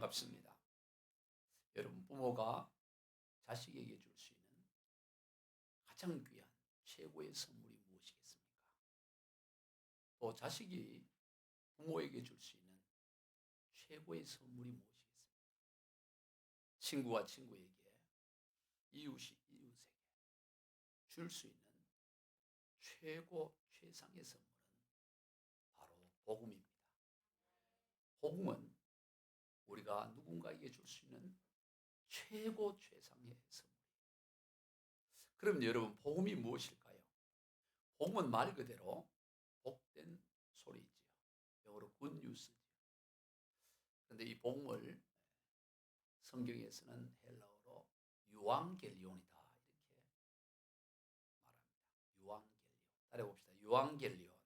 반갑습니다. 여러분, 부모가 자식에게 줄 수 있는 가장 귀한 최고의 선물이 무엇이겠습니까? 또 자식이 부모에게 줄 수 있는 최고의 선물이 무엇이겠습니까? 친구와 친구에게, 이웃이 이웃에게 줄 수 있는 최고 최상의 선물은 바로 복음입니다. 복음은 우리가 누군가에게 줄 수 있는 최고 최상의 선물. 그럼 여러분, 복음이 무엇일까요? 복음은 말 그대로 복된 소리지요. 영어로 굿뉴스지요. 그런데 이 복음을 성경에서는 헬라어로 유앙겔리온이다 이렇게 말합니다. 유앙겔리온. 따라해봅시다. 유앙겔리온.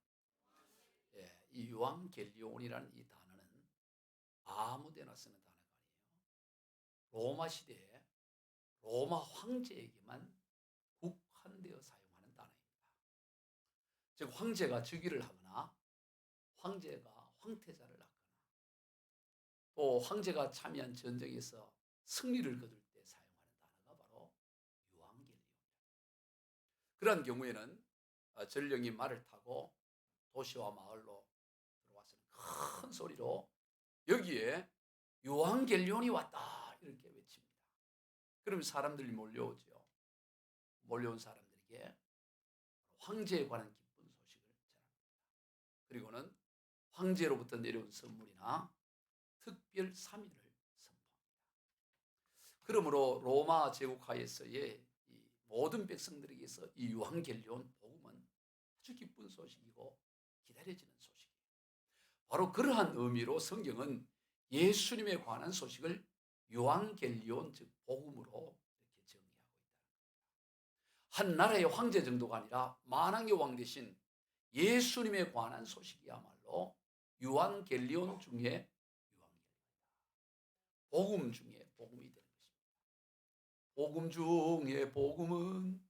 예, 이 유앙겔리온이라는 이 단어는 아무데나 쓰는 단어가 아니에요. 로마 시대에 로마 황제에게만 국한되어 사용하는 단어입니다. 즉 황제가 즉위를 하거나 황제가 황태자를 낳거나 또 황제가 참여한 전쟁에서 승리를 거둘 때 사용하는 단어가 바로 유앙겔리온입니다. 그러한 경우에는 전령이 말을 타고 도시와 마을로 들어와서는 큰 소리로 여기에 유앙겔리온이 왔다 이렇게 외칩니다. 그러면 사람들이 몰려오죠. 몰려온 사람들에게 황제에 관한 기쁜 소식을 전합니다. 그리고는 황제로부터 내려온 선물이나 특별 3일을 선포합니다. 그러므로 로마 제국하에서의 이 모든 백성들에게서 이 유앙겔리온 복음은 아주 기쁜 소식이고 기다려지는 소식이에요. 바로 그러한 의미로 성경은 예수님에 관한 소식을 유앙겔리온 즉 복음으로 이렇게 정의하고 있다는 겁니다. 한 나라의 황제 정도가 아니라 만왕의 왕 대신 예수님에 관한 소식이야말로 유앙겔리온 중에 복음 중에 복음이 되는 것입니다. 복음 중에 복음은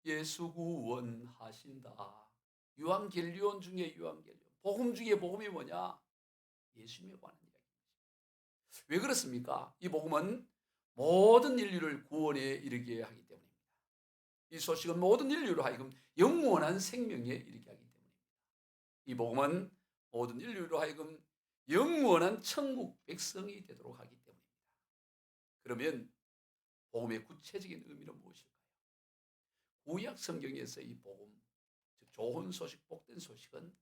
예수 구원하신다. 유앙겔리온 중에 유앙겔리온. 복음 중에 복음이 뭐냐? 예수님에 관한 이야기입니다. 왜 그렇습니까? 이 복음은 모든 인류를 구원에 이르게 하기 때문입니다. 이 소식은 모든 인류로 하여금 영원한 생명에 이르게 하기 때문입니다. 이 복음은 모든 인류로 하여금 영원한 천국 백성이 되도록 하기 때문입니다. 그러면 복음의 구체적인 의미는 무엇일까요? 구약 성경에서 이 복음, 즉 좋은 소식, 복된 소식은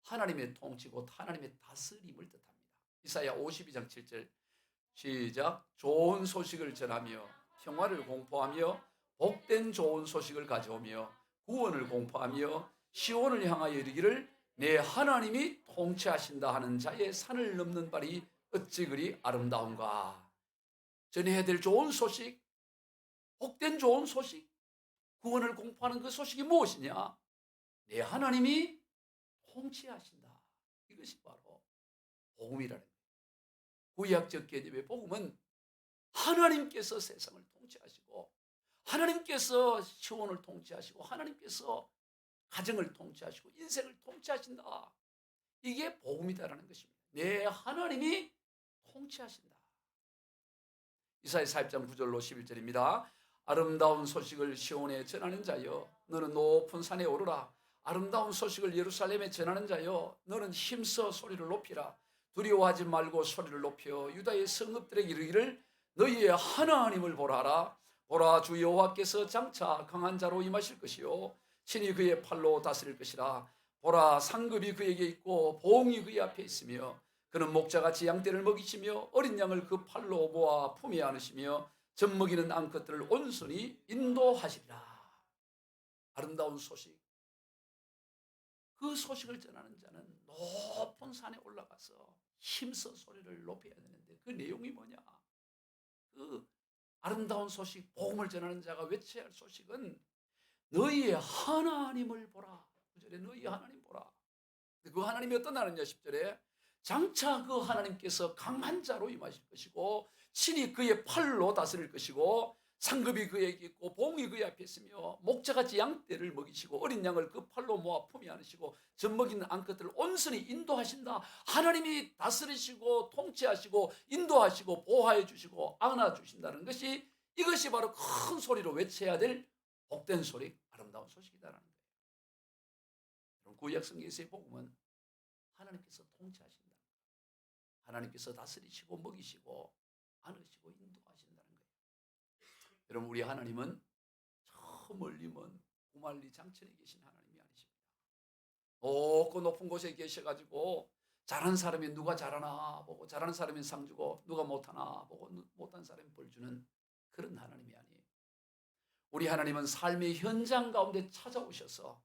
하나님의 통치 곧 하나님의 다스림을 뜻합니다. 이사야 52장 7절 시작. 좋은 소식을 전하며 평화를 공포하며 복된 좋은 소식을 가져오며 구원을 공포하며 시온을 향하여 이르기를 내 하나님이 통치하신다 하는 자의 산을 넘는 발이 어찌 그리 아름다운가. 전해야 될 좋은 소식, 복된 좋은 소식, 구원을 공포하는 그 소식이 무엇이냐? 내 하나님이 통치하신다. 이것이 바로 복음이라는 거예요. 구약적 개념의 복음은 하나님께서 세상을 통치하시고 하나님께서 시온을 통치하시고 하나님께서 가정을 통치하시고 인생을 통치하신다. 이게 복음이다라는 것입니다. 내 하나님이 통치하신다. 이사야 40장 9절로 11절입니다. 아름다운 소식을 시온에 전하는 자여 너는 높은 산에 오르라. 아름다운 소식을 예루살렘에 전하는 자여 너는 힘써 소리를 높이라. 두려워하지 말고 소리를 높여 유다의 성읍들에게 이르기를 너희의 하나님을 보라라. 보라, 주 여호와께서 장차 강한 자로 임하실 것이요 친히 그의 팔로 다스릴 것이라. 보라, 상급이 그에게 있고 보응이 그의 앞에 있으며 그는 목자같이 양떼를 먹이시며 어린 양을 그 팔로 모아 품에 안으시며 젖먹이는 암컷들을 온순히 인도하시리라. 아름다운 소식. 그 소식을 전하는 자는 높은 산에 올라가서 힘써 소리를 높여야 되는데 그 내용이 뭐냐? 그 아름다운 소식, 복음을 전하는 자가 외쳐야 할 소식은 너희의 하나님을 보라. 9절에 너희 하나님 보라. 그 하나님이 어떤 하나님이냐? 10절에 장차 그 하나님께서 강한 자로 임하실 것이고 친히 그의 팔로 다스릴 것이고 상급이 그에게 있고 봉이 그의 앞에 있으며 목자같이 양떼를 먹이시고 어린 양을 그 팔로 모아 품에 안으시고 젖먹이는 암컷들을 온전히 인도하신다. 하나님이 다스리시고 통치하시고 인도하시고 보호해 주시고 안아 주신다는 것이, 이것이 바로 큰 소리로 외쳐야 될 복된 소리, 아름다운 소식이다라는 거예요. 구약 성경에서의 복음은 하나님께서 통치하신다. 하나님께서 다스리시고 먹이시고 안으시고 인도하신다는 거예요. 여러분, 우리 하나님은 저 멀리 먼 구말리 장천에 계신 하나님이 아니십니다. 그 높은 곳에 계셔가지고 잘하는 사람이 누가 잘하나 보고, 잘하는 사람이 상 주고 누가 못하나 보고 못한 사람이 벌 주는 그런 하나님이 아니에요. 우리 하나님은 삶의 현장 가운데 찾아오셔서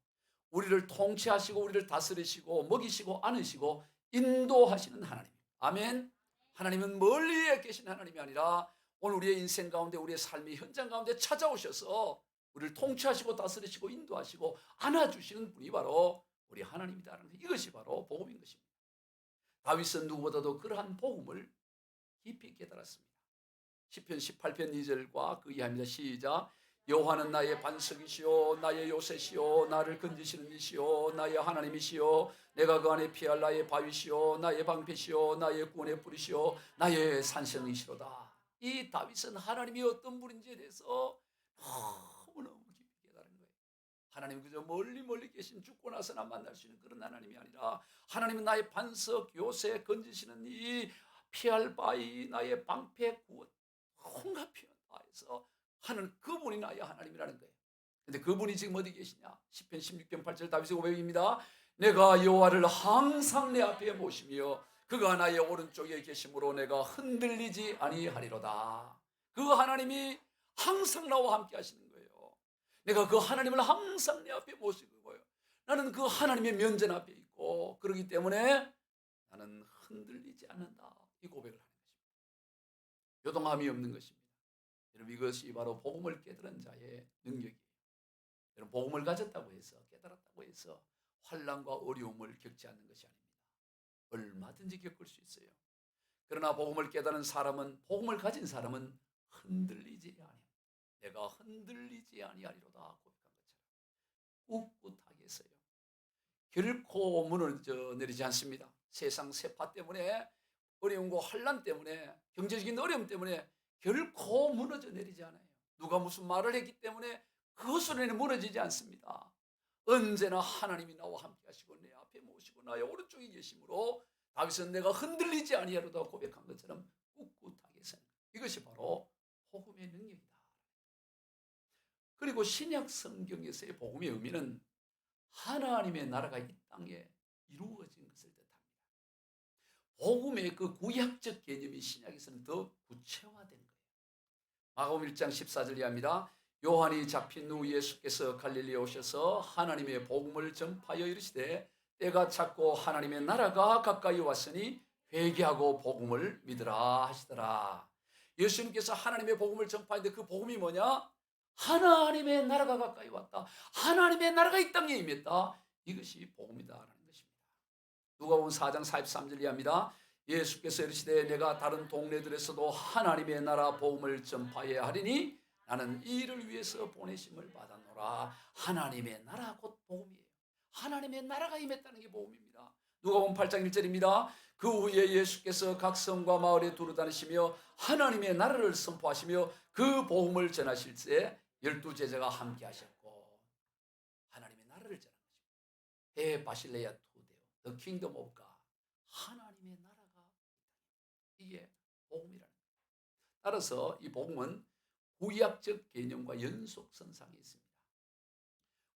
우리를 통치하시고 우리를 다스리시고 먹이시고 안으시고 인도하시는 하나님. 아멘. 하나님은 멀리에 계신 하나님이 아니라 오늘 우리의 인생 가운데, 우리의 삶의 현장 가운데 찾아오셔서 우리를 통치하시고 다스리시고 인도하시고 안아주시는 분이 바로 우리 하나님이다라는 것, 이것이 바로 복음인 것입니다. 다윗은 누구보다도 그러한 복음을 깊이 깨달았습니다. 시편 18편 2절과 그 이하입니다. 시작. 여호와는 나의 반석이시요 나의 요새시요 나를 건지시는 이시요 나의 하나님이시요 내가 그 안에 피할 나의 바위시요 나의 방패시요 나의 구원의 뿌리시요 나의 산성이시로다. 이 다윗은 하나님이 어떤 분인지에 대해서 너무너무 깊이 깨달은 거예요. 하나님 그저 멀리 계신, 죽고 나서나 만날 수 있는 그런 하나님이 아니라, 하나님은 나의 반석, 요새, 건지시는 이 피할 바위, 나의 방패, 구원, 온갖 표현 다 해서 하는 그분이 나의 하나님이라는 거예요. 근데 그분이 지금 어디 계시냐? 시편 16편 8절 다윗의 고백입니다. 내가 여호와를 항상 내 앞에 모시며 그가 나의 오른쪽에 계심으로 내가 흔들리지 아니하리로다. 그 하나님이 항상 나와 함께 하시는 거예요. 내가 그 하나님을 항상 내 앞에 모시고요. 나는 그 하나님의 면전 앞에 있고, 그렇기 때문에 나는 흔들리지 않는다. 이 고백을 하는 것입니다. 요동함이 없는 것입니다. 여러분, 이것이 바로 복음을 깨달은 자의 능력이에요. 여러분, 복음을 가졌다고 해서, 깨달았다고 해서 환난과 어려움을 겪지 않는 것이 아닙니다. 얼마든지 겪을 수 있어요. 그러나 복음을 깨달은 사람은, 복음을 가진 사람은 흔들리지 아니하리로다. 내가 흔들리지 아니하리로다 고백한 것처럼 꿋꿋하게 서요. 결코 무너져 내리지 않습니다. 세상 세파 때문에, 어려움과 환난 때문에, 경제적인 어려움 때문에 결코 무너져 내리지 않아요. 누가 무슨 말을 했기 때문에 그것으로는 무너지지 않습니다. 언제나 하나님이 나와 함께 하시고 내 앞에 모시고 나의 오른쪽에 계심으로 다윗은 내가 흔들리지 아니하리로다 고백한 것처럼 꿋꿋하게 서는 것. 이것이 바로 복음의 능력이다. 그리고 신약 성경에서의 복음의 의미는 하나님의 나라가 이 땅에 이루어진 것을 뜻합니다. 복음의 그 구약적 개념이 신약에서는 더 구체화된 거예요. 마가복음 1장 14절 이하입니다. 요한이 잡힌 후 예수께서 갈릴리에 오셔서 하나님의 복음을 전파하여 이르시되 때가 찼고 하나님의 나라가 가까이 왔으니 회개하고 복음을 믿으라 하시더라. 예수님께서 하나님의 복음을 전파했는데 그 복음이 뭐냐? 하나님의 나라가 가까이 왔다. 하나님의 나라가 이 땅에 임했다. 이것이 복음이다라는 것입니다. 누가복음 4장 43절 이하입니다. 예수께서 이르시되 내가 다른 동네들에서도 하나님의 나라 복음을 전파해야 하리니 나는 이 일을 위해서 보내심을 받았노라. 하나님의 나라 곧 복음이에요. 하나님의 나라가 임했다는 게 복음입니다. 누가복음 8장 1절입니다. 그 후에 예수께서 각 성과 마을에 두루 다니시며 하나님의 나라를 선포하시며 그 복음을 전하실 때 12제자가 함께 하셨고, 하나님의 나라를 전한 것입니다. 바실레아 투데오, The Kingdom of God. 하나님의 나라가 이게 복음이라는 거예요. 따라서 이 복음은 구약적 개념과 연속선상에 있습니다.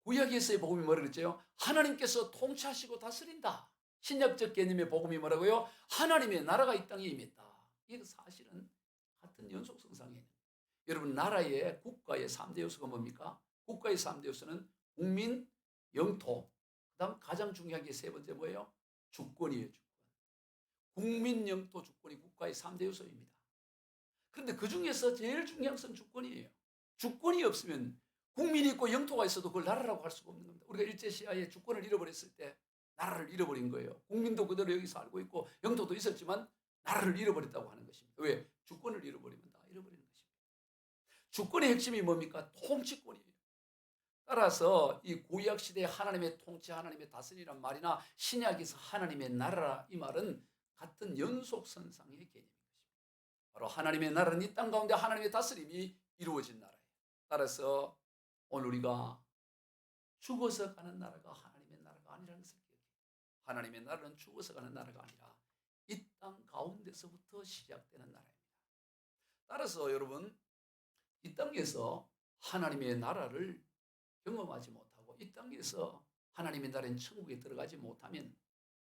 구약에서의 복음이 뭐라고 그랬죠? 하나님께서 통치하시고 다스린다. 신약적 개념의 복음이 뭐라고요? 하나님의 나라가 이 땅에 임했다. 이게 사실은 같은 연속선상이에요. 여러분, 나라의, 국가의 3대 요소가 뭡니까? 국가의 3대 요소는 국민, 영토, 그 다음 가장 중요한 게 세 번째 뭐예요? 주권이에요. 주권. 국민, 영토, 주권이 국가의 3대 요소입니다. 그런데 그 중에서 제일 중요한 것은 주권이에요. 주권이 없으면, 국민이 있고 영토가 있어도 그걸 나라라고 할 수가 없는 겁니다. 우리가 일제시하에 주권을 잃어버렸을 때 나라를 잃어버린 거예요. 국민도 그대로 여기 살고 있고 영토도 있었지만 나라를 잃어버렸다고 하는 것입니다. 왜? 주권을 잃어버리면 다 잃어버리는 것입니다. 주권의 핵심이 뭡니까? 통치권이에요. 따라서 이 구약 시대의 하나님의 통치, 하나님의 다스리란 말이나 신약에서 하나님의 나라 이 말은 같은 연속선상의 개념인 것입니다. 바로 하나님의 나라는 이 땅 가운데 하나님의 다스림이 이루어진 나라예요. 따라서 오늘 우리가 죽어서 가는 나라가 하나님의 나라가 아니라는 것을 기억해요. 하나님의 나라는 죽어서 가는 나라가 아니라 이 땅 가운데서부터 시작되는 나라입니다. 따라서 여러분, 이 땅에서 하나님의 나라를 경험하지 못하고 이 땅에서 하나님의 나라인 천국에 들어가지 못하면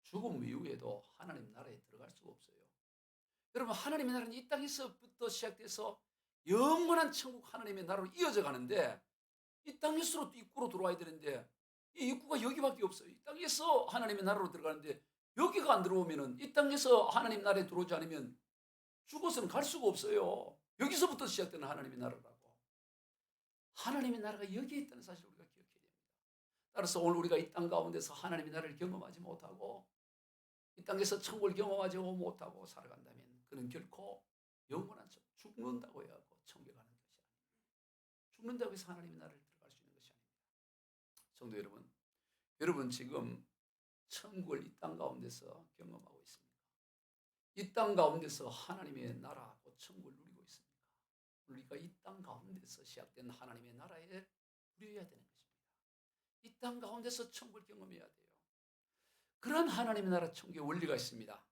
죽음 이후에도 하나님 나라에 들어갈 수가 없어요. 여러분, 하나님의 나라는 이 땅에서부터 시작돼서 영원한 천국 하나님의 나라로 이어져 가는데 이 땅에서로 입구로 들어와야 되는데 이 입구가 여기밖에 없어요. 이 땅에서 하나님의 나라로 들어가는데 여기가 안 들어오면은 이 땅에서 하나님 나라에 들어오지 않으면 죽어서는 갈 수가 없어요. 여기서부터 시작되는 하나님의 나라라고. 하나님의 나라가 여기에 있다는 사실을 우리가 기억해야 됩니다. 따라서 오늘 우리가 이 땅 가운데서 하나님의 나라를 경험하지 못하고 이 땅에서 천국을 경험하지 못하고 살아간다면 그는 결코 영원한 죽는다고 해서 천국에 가는 것이 아닙니다. 죽는다고 해서 하나님의 나라를 들어갈 수 있는 것이 아닙니다. 성도 여러분, 여러분 지금 천국을 이 땅 가운데서 경험하고 있습니까? 이 땅 가운데서 하나님의 나라하고 천국을 누리고 있습니까? 우리가 이 땅 가운데서 시작된 하나님의 나라에 누려야 되는 것입니다. 이 땅 가운데서 천국을 경험해야 돼요. 그런 하나님의 나라 천국의 원리가 있습니다.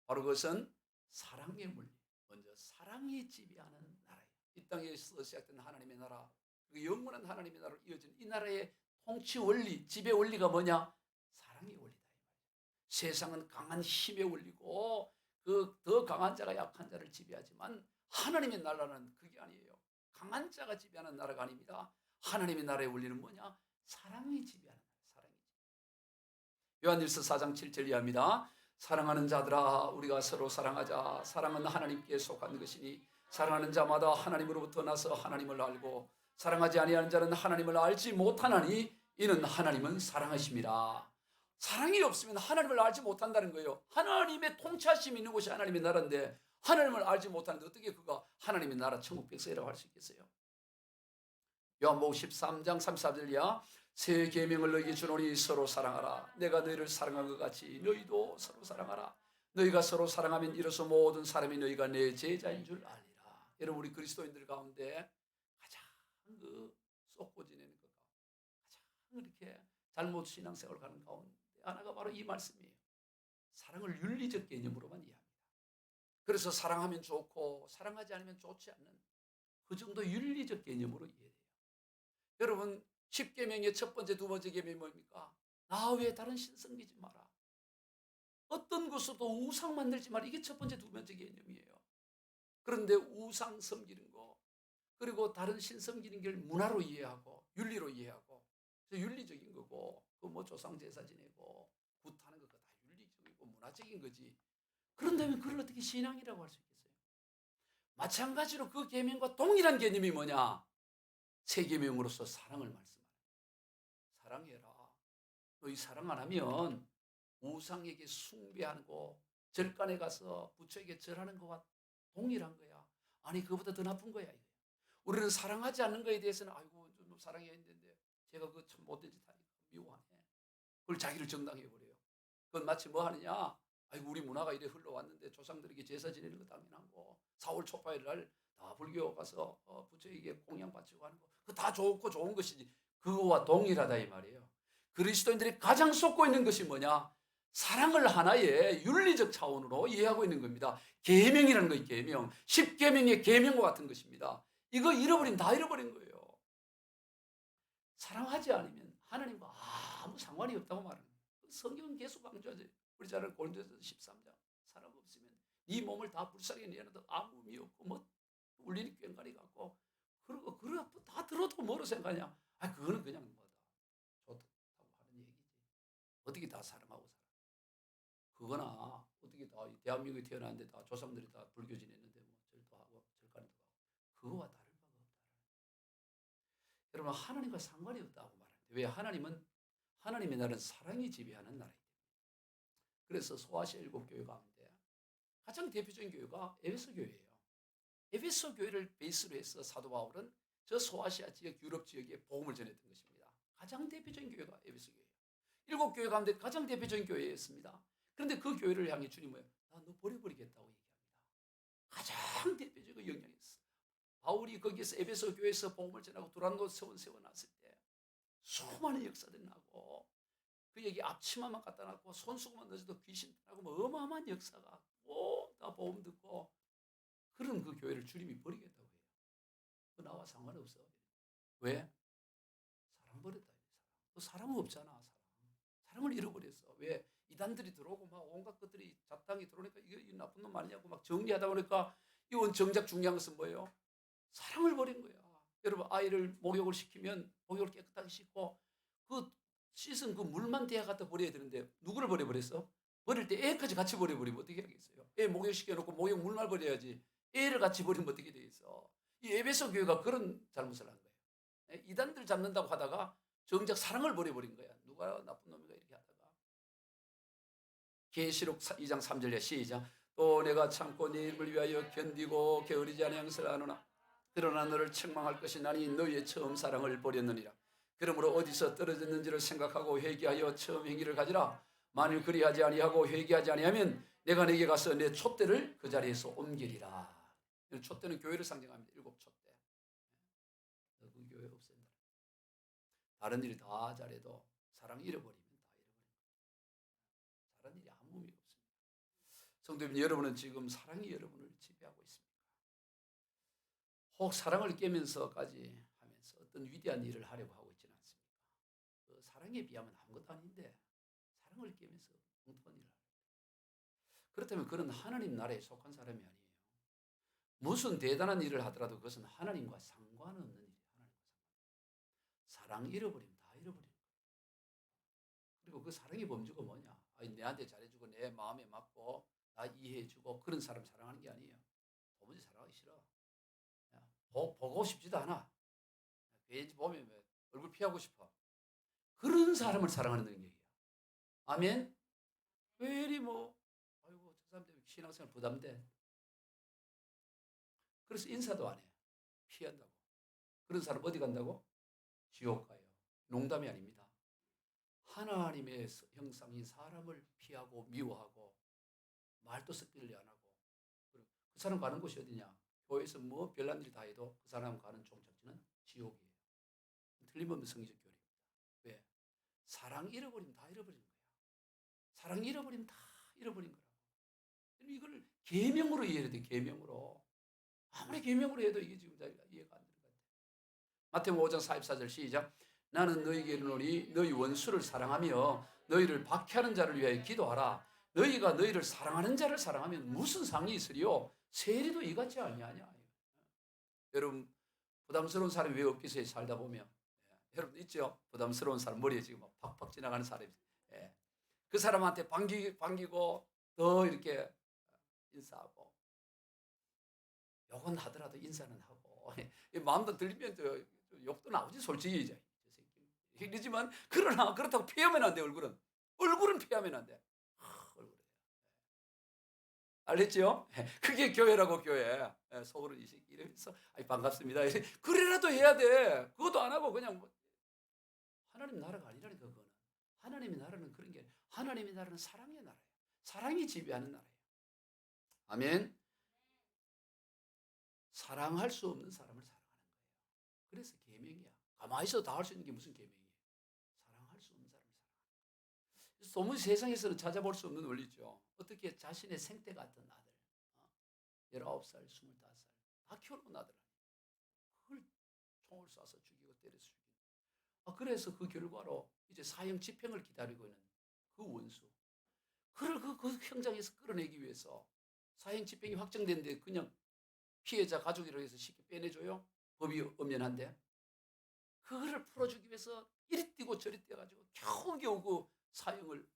바로 그것은 사랑의 원리. 먼저 사랑이 지배하는 나라예요. 이 땅에서 시작된 하나님의 나라, 그리고 영원한 하나님의 나라로 이어진 이 나라의 통치 원리, 지배 원리가 뭐냐? 사랑의 원리다. 세상은 강한 힘의 원리고 그 더 강한 자가 약한 자를 지배하지만 하나님의 나라는 그게 아니에요. 강한 자가 지배하는 나라가 아닙니다. 하나님의 나라의 원리는 뭐냐? 사랑이 지배하는 나라. 사랑이. 요한일서 4장 7절 이하입니다. 사랑하는 자들아, 우리가 서로 사랑하자. 사랑은 하나님께 속한 것이니 사랑하는 자마다 하나님으로부터 나서 하나님을 알고 사랑하지 아니하는 자는 하나님을 알지 못하나니 이는 하나님은 사랑하심이라. 사랑이 없으면 하나님을 알지 못한다는 거예요. 하나님의 통치하심이 있는 곳이 하나님의 나라인데 하나님을 알지 못하는데 어떻게 그가 하나님의 나라 천국 백성이라고 할 수 있겠어요? 요한복음 13장 34절 이하 새 계명을 너희에게 주노니 서로 사랑하라. 내가 너희를 사랑한 것 같이 너희도 서로 사랑하라. 너희가 서로 사랑하면 이로써 모든 사람이 너희가 내 제자인 줄 알리라. 여러분, 우리 그리스도인들 가운데 가장 쏟고 지내는 것 가장 이렇게 잘못 신앙생활을 하는 가운데 하나가 바로 이 말씀이에요. 사랑을 윤리적 개념으로만 이해합니다. 그래서 사랑하면 좋고 사랑하지 않으면 좋지 않는 그 정도 윤리적 개념으로 이해돼요. 여러분, 10계명의 첫 번째, 두 번째 계명이 뭡니까? 나 외에 다른 신 섬기지 마라. 어떤 것으로도 우상 만들지 마라. 이게 첫 번째, 두 번째 개념이에요. 그런데 우상 섬기는 거, 그리고 다른 신 섬기는 걸 문화로 이해하고 윤리로 이해하고 윤리적인 거고 그 뭐 조상 제사 지내고 굿하는 거 다 윤리적이고 문화적인 거지. 그런다면 그걸 어떻게 신앙이라고 할 수 있겠어요? 마찬가지로 그 계명과 동일한 개념이 뭐냐? 새 계명으로서 사랑을 말씀하는 거예요. 사랑해라. 너희 사랑 안 하면 우상에게 숭배하고 절간에 가서 부처에게 절하는 것과 동일한 거야. 아니, 그거보다 더 나쁜 거야. 이거야. 우리는 사랑하지 않는 거에 대해서는 아이고 좀 사랑해야 했는데 제가 그거 참 못된 짓 하니까 미워하네. 그걸 자기를 정당해 버려요. 그건 마치 뭐 하느냐? 아이고 우리 문화가 이래 흘러왔는데 조상들에게 제사 지내는 거 당연하고 4월 초파일 날 다 불교 가서 부처에게 공양 바치고 하는 거 그거 다 좋고 좋은 것이지. 그거와 동일하다 이 말이에요. 그리스도인들이 가장 쏟고 있는 것이 뭐냐? 사랑을 하나의 윤리적 차원으로 이해하고 있는 겁니다. 계명이라는 거예요. 계명. 10계명의 계명과 같은 것입니다. 이거 잃어버린 다 잃어버린 거예요. 사랑하지 않으면 하나님과 아무 상관이 없다고 말하는 거예요. 성경은 계속 강조하죠. 우리 잘 아는 고린도서 13장. 사랑 없으면 네 몸을 다 불쌍히 내어도 아무 의미 없고 뭐 울리는 꽹가리 같고 그러고 다 들어도 뭐로 생각하냐? 아 그거는 그냥 뭐다 좋다고 하는 얘기지. 어떻게 다 사랑하고 살아? 그거나 어떻게 다 대한민국에 태어났는데 다 조상들이 다 불교 지냈는데 뭐 절도 하고 절간도 하고 그거와 다른 바가 없다. 여러분, 하나님과 상관이 없다고 말합니다. 왜? 하나님의 나라는 사랑이 지배하는 나라이기 때문에. 그래서 소아시아 7교회 가운데 가장 대표적인 교회가 에베소 교회예요. 에베소 교회를 베이스로 해서 사도 바울은 저 소아시아 지역, 유럽 지역에 복음을 전했던 것입니다. 가장 대표적인 교회가 에베소 교회예요. 7교회 가운데 가장 대표적인 교회였습니다. 그런데 그 교회를 향해 주님은 나 너 버려버리겠다고 얘기합니다. 가장 대표적인 영향이었어요. 바울이 거기에서 에베소 교회에서 복음을 전하고 두란노 세워놨을 때 수많은 역사들이 나고 그에게 앞치마만 갖다 놨고 손수건만 넣어도 귀신 나고 뭐 어마어마한 역사가 다 복음 듣고 그런 그 교회를 주님이 버리겠다고 해요. 그 나와 상관없어. 왜? 사랑 버렸다. 사랑은 없잖아. 사랑을 잃어버렸어. 왜? 이단들이 들어오고 막 온갖 것들이 잡당이 들어오니까 이거 나쁜 놈 아니냐고 막 정리하다 보니까 이건 정작 중요한 것은 뭐예요? 사랑을 버린 거야. 여러분 아이를 목욕을 시키면 목욕을 깨끗하게 씻고 그 씻은 그 물만 대야 갖다 버려야 되는데 누구를 버려버렸어? 버릴 때 애까지 같이 버려버리면 어떻게 하겠어요? 애 목욕시켜놓고 목욕 물만 버려야지 애를 같이 버리면 어떻게 되겠어? 이 에베소 교회가 그런 잘못을 한 거예요. 이단들 잡는다고 하다가 정작 사랑을 버려버린 거야. 누가 나쁜 놈이가 이렇게 하다가. 계시록 2장 3절에 시작. 또 내가 참고 네 이름을 위하여 견디고 게으르지 아니한 것을 아노나 그러나 너를 책망할 것이 나니 너희의 처음 사랑을 버렸느니라. 그러므로 어디서 떨어졌는지를 생각하고 회개하여 처음 행위를 가지라. 만일 그리하지 아니하고 회개하지 아니하면 내가 네게 가서 내 촛대를 그 자리에서 옮기리라. 촛대는 교회를 상징합니다. 7 촛대. 그 교회 없앤다. 다른 일 다 잘해도 사랑 잃어버리면 다 잃어버린 거예요. 다른 일이 아무 의미가 없습니다. 성도님 여러분은 지금 사랑이 여러분을 지배하고 있습니까? 혹 사랑을 깨면서까지 하면서 어떤 위대한 일을 하려고 하고 있지는 않습니까? 그 사랑에 비하면 아무것도 아닌데 사랑을 깨면서 엉뚱한 일을 하려고. 그렇다면 그는 하나님 나라에 속한 사람이 아니에요. 무슨 대단한 일을 하더라도 그것은 하나님과 상관없는 일이에요. 사랑 잃어버리면 다 잃어버리는 거예요. 그리고 그 사랑의 범주가 뭐냐? 내한테 잘해주고 내 마음에 맞고 나 이해해주고 그런 사람 사랑하는 게 아니에요. 도무지 사랑하기 싫어. 보고 싶지도 않아. 왠지 보면 얼굴 피하고 싶어. 그런 사람을 사랑하는 얘기예요. 아멘? 왜 이리 아이고 저 사람 때문에 신앙생활 부담돼. 그래서 인사도 안 해. 피한다고. 그런 사람 어디 간다고? 지옥 가요. 농담이 아닙니다. 하나님의 형상인 사람을 피하고 미워하고 말도 섞일려 안 하고 그 사람 가는 곳이 어디냐? 교회에서 별난 일 다 해도 그 사람 가는 종착지는 지옥이에요. 틀림없는 성의적 교리입니다. 왜? 사랑 잃어버리면 다 잃어버린 거야. 사랑 잃어버리면 다 잃어버린 거라고. 이걸 계명으로 이해해야 돼. 계명으로. 아무리 계명으로 해도 이게 지금 이해가 안 되는 것 같아요. 마태복음 5장 44절 시작. 나는 너희에게 이르노니 너희 원수를 사랑하며 너희를 박해하는 자를 위하여 기도하라. 너희가 너희를 사랑하는 자를 사랑하면 무슨 상이 있으리요? 세리도 이같지 아니하냐. 여러분 부담스러운 사람이 왜 없겠어요? 살다 보면. 여러분 있죠? 부담스러운 사람 머리에 지금 막 팍팍 지나가는 사람이. 그 사람한테 반기고 더 이렇게 인사하고 욕은 하더라도 인사는 하고 마음도 들리면 욕도 나오지 솔직히 이제 이러지만 그러나 그렇다고 피하면 안 돼. 얼굴은 피하면 안 돼. 얼굴에 알겠죠? 그게 교회라고. 교회 속으로 이 새끼 이러면서 반갑습니다 그래라도 해야 돼. 그것도 안 하고 그냥 하나님 나라가 아니라니까. 그거는 하나님의 나라는 그런 게 하나님의 나라는 사랑의 나라예요. 사랑이 지배하는 나라예요. 아멘. 사랑할 수 없는 사람을 사랑하는 거예요. 그래서 계명이야. 가만히 있어도 다 할 수 있는 게 무슨 계명이에요? 사랑할 수 없는 사람을 사랑하는 거예요. 도무지 세상에서는 찾아볼 수 없는 원리죠. 어떻게 자신의 생태 같은 아들 19살, 25살 다 키워놓은 아들 그걸 총을 쏴서 죽이고 때려서 죽이고 그래서 그 결과로 이제 사형 집행을 기다리고 있는 그 원수 그를 그 현장에서 끌어내기 위해서 사형 집행이 확정됐는데 그냥 피해자 가족이라고 해서 쉽게 빼내줘요? 법이 엄연한데 그거를 풀어주기 위해서 이리 뛰고 저리 뛰어가지고 겨우겨우 그 사형을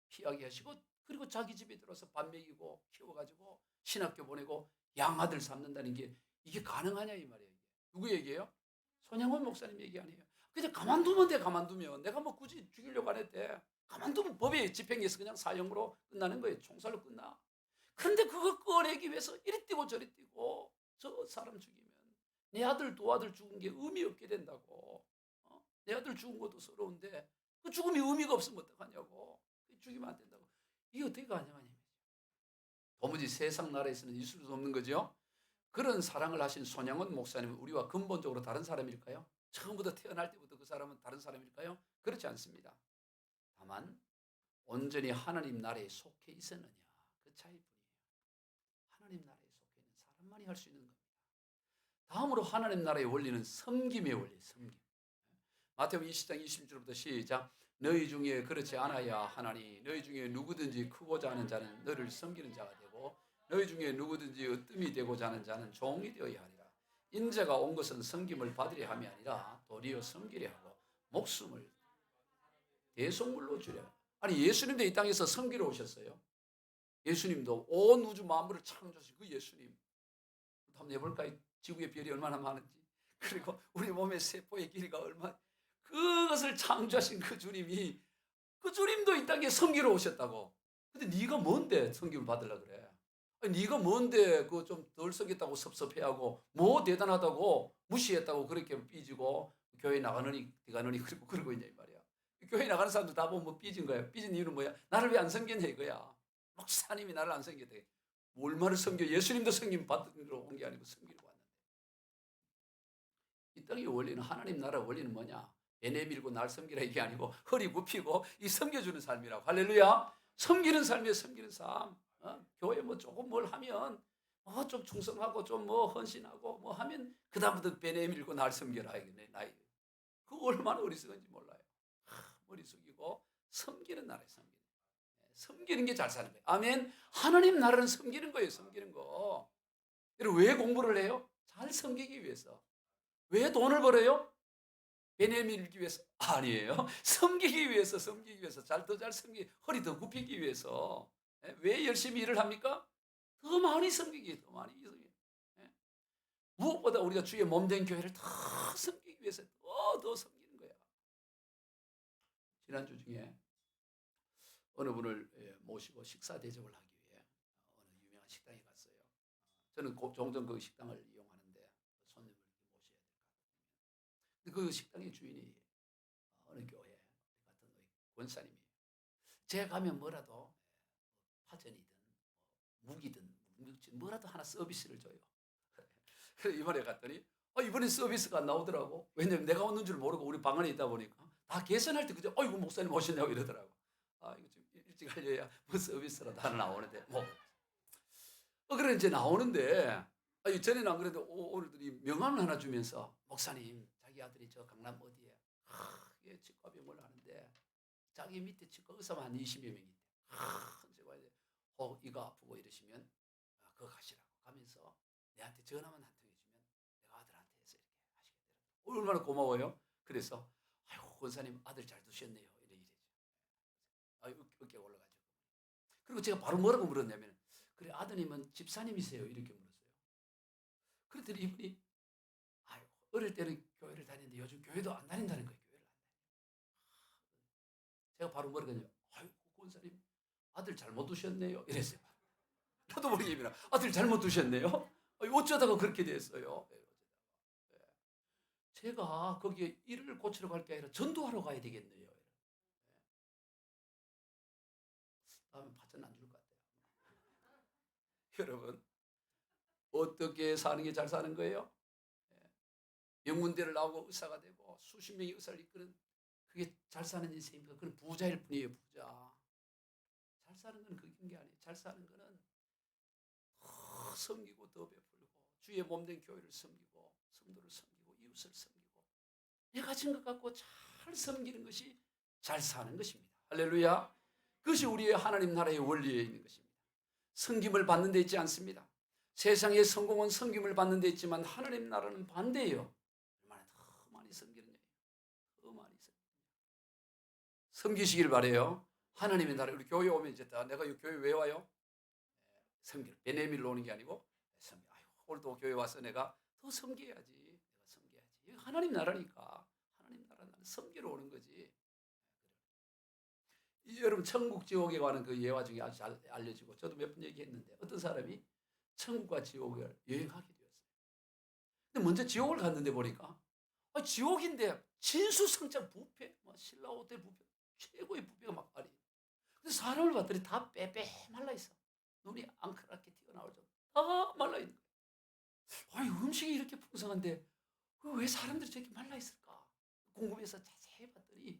피하게 하시고 그리고 자기 집에 들어서 밥 먹이고 키워가지고 신학교 보내고 양아들 삼는다는 게 이게 가능하냐 이 말이에요. 누구 얘기예요? 손양원 목사님 얘기 아니에요. 그냥 가만두면 돼. 가만두면 내가 굳이 죽이려고 안 했대. 가만두면 법에 집행해서 그냥 사형으로 끝나는 거예요. 총살로 끝나. 그런데 그거 꺼내기 위해서 이리 뛰고 저리 뛰고 저 사람 죽이면 내 아들 두 아들 죽은 게 의미 없게 된다고. 내 아들 죽은 것도 서러운데 그 죽음이 의미가 없으면 어떡하냐고. 죽이면 안 된다고. 이게 어떻게 가능하냐. 도무지 세상 나라에서는 있을 수 없는 거죠. 그런 사랑을 하신 손양원 목사님은 우리와 근본적으로 다른 사람일까요? 처음부터 태어날 때부터 그 사람은 다른 사람일까요? 그렇지 않습니다. 다만 온전히 하나님 나라에 속해 있었느냐, 그 차이뿐이에요. 하나님 나라에 속해 있는 사람만이 할 수 있는 겁니다. 다음으로 하나님 나라의 원리는 섬김의 원리, 섬김. 마태복음 20장 20절부터 시작. 너희 중에 그렇지 않아야 하나니 너희 중에 누구든지 크고자 하는 자는 너를 섬기는 자가 되고 너희 중에 누구든지 으뜸이 되고자 하는 자는 종이 되어야 하리라. 인자가 온 것은 섬김을 받으려 함이 아니라 도리어 섬기려 하고 목숨을 대속물로 주려. 아니 예수님도 이 땅에서 섬기러 오셨어요. 예수님도 온 우주 만물을 창조하신 그 예수님. 한번 해볼까요? 지구의 별이 얼마나 많은지, 그리고 우리 몸의 세포의 길이가 얼마나, 그것을 창조하신 그 주님이, 그 주님도 이 땅에 섬기러 오셨다고. 근데 네가 뭔데 섬김을 받으려 그래? 아니, 네가 뭔데 그 좀 덜 섬겼다고 섭섭해하고 뭐 대단하다고 무시했다고 그렇게 삐지고 교회 나가느니 네가느니 그리고 그러고 있냐 이 말이야. 교회 나가는 사람들 다 보면 뭐 삐진 거야. 삐진 이유는 뭐야? 나를 왜 안 섬겼냐 이거야. 목사님이 나를 안 섬겼대. 얼마를 섬겨? 예수님도 섬김 받으러 온 게 아니고 섬기러 왔는데. 이 땅의 원리는, 하나님 나라 원리는 뭐냐? 배 내밀고 날 섬기라 이게 아니고 허리 굽히고 이 섬겨주는 삶이라고. 할렐루야. 섬기는 삶이에요. 섬기는 삶. 교회 뭐 조금 뭘 하면 좀 충성하고 좀 뭐 헌신하고 뭐 하면 그 다음부터 배 내밀고 날 섬겨라 이게 나이. 그 얼마나 어리석은지 몰라요. 머리 숙이고 섬기는 나라에 섬기는. 섬기는 게 잘 사는 거예요. 아멘. 하나님 나라는 섬기는 거예요. 섬기는 거. 여러분 왜 공부를 해요? 잘 섬기기 위해서. 왜 돈을 벌어요? 배 내밀기 위해서? 아니에요. 섬기기 위해서, 섬기기 위해서. 더 잘 섬기, 허리 더 굽히기 위해서. 왜 열심히 일을 합니까? 더 많이 섬기기, 더 많이 섬기기. 무엇보다 우리가 주의 몸된 교회를 더 섬기기 위해서 더 섬기는 거야. 지난주 중에 어느 분을 모시고 식사 대접을 하기 위해 어느 유명한 식당에 갔어요. 저는 종종 그 식당을 이용하는데 손님을 모셔야 될 것 같아요. 그 식당의 주인이 어느 교회 같은 권사님이에요. 제가 가면 뭐라도 파전이든 무기든 뭐라도 하나 서비스를 줘요. 그래서 이번에 갔더니 이번에 서비스가 안 나오더라고. 왜냐면 내가 오는 줄 모르고 우리 방 안에 있다 보니까 다 계산할 때 그저 이거 목사님 오셨냐고 이러더라고. 이거 좀 일찍 하려야 뭐 서비스라도 하나 나오는데 뭐. 그래 이제 나오는데 전에는 안 그래도 오늘들이 명함을 하나 주면서 목사님 자기 아들이 저 강남 어디에 크게 치과병원을 하는데 자기 밑에 치과 의사만 한 20여 명이 있대. 제가 이제 이가 아프고 이러시면 그거 가시라고 가면서 내한테 전화만 한 통 해주면 내가 아들한테 해서 이렇게 하시겠더라고. 얼마나 고마워요. 그래서 아이고 권사님 아들 잘 두셨네요. 이러죠. 어깨가 올라가죠. 그리고 제가 바로 뭐라고 물었냐면 그래 아드님은 집사님이세요? 이렇게 물었어요. 그랬더니 이분이 어릴 때는 교회를 다녔는데 요즘 교회도 안 다닌다는 거예요. 교회를 안 다녀요. 제가 바로 뭐라고 했냐면 아이고 권사님 아들 잘못 두셨네요. 이랬어요. 나도 모르게 입이라 아들 잘못 두셨네요. 어쩌다가 그렇게 됐어요. 제가 거기에 일을 고치러 갈 게 아니라 전도하러 가야 되겠네요. 다음에 파전 안 줄 것 같아요. 여러분 어떻게 사는 게 잘 사는 거예요? 영문대를 나오고 의사가 되고 수십 명의 의사를 이끄는 그게 잘 사는 인생입니까? 그건 부자일 뿐이에요. 부자. 잘 사는 건 그런 게 아니에요. 잘 사는 거는 더 섬기고 더 베풀고 주의 몸된 교회를 섬기고 성도를 섬기고 이웃을 섬기고 내 가진 것 갖고 잘 섬기는 것이 잘 사는 것입니다. 할렐루야. 그것이 우리의 하나님 나라의 원리에 있는 것입니다. 섬김을 받는 데 있지 않습니다. 세상의 성공은 섬김을 받는 데 있지만 하나님 나라는 반대예요. 얼마나 더 많이 섬기느냐. 더 많이 섬기시길 바래요. 하나님의 나라. 우리 교회 오면 이제 내가 이 교회 왜 와요? 섬기러 베네밀로 오는 게 아니고 섬기. 오늘도 교회 와서 내가 더 섬겨야지. 내가 섬겨야지. 하나님 나라니까. 하나님 나라는 섬기러 오는 거지. 여러분 천국 지옥에 관한 그 예화 중에 아주 잘 알려지고 저도 몇 번 얘기했는데 어떤 사람이 천국과 지옥을 여행하게 되었어요. 먼저 지옥을 갔는데 보니까 지옥인데 진수성찬 뷔페, 신라 호텔 뷔페, 최고의 뷔페가 막 아리. 근데 사람을 봤더니 다 빼빼 말라 있어. 눈이 앙크랗게 튀어나올 정도. 다 말라 있는 거야. 음식이 이렇게 풍성한데 왜 사람들이 저렇게 말라 있을까? 궁금해서 자세히 봤더니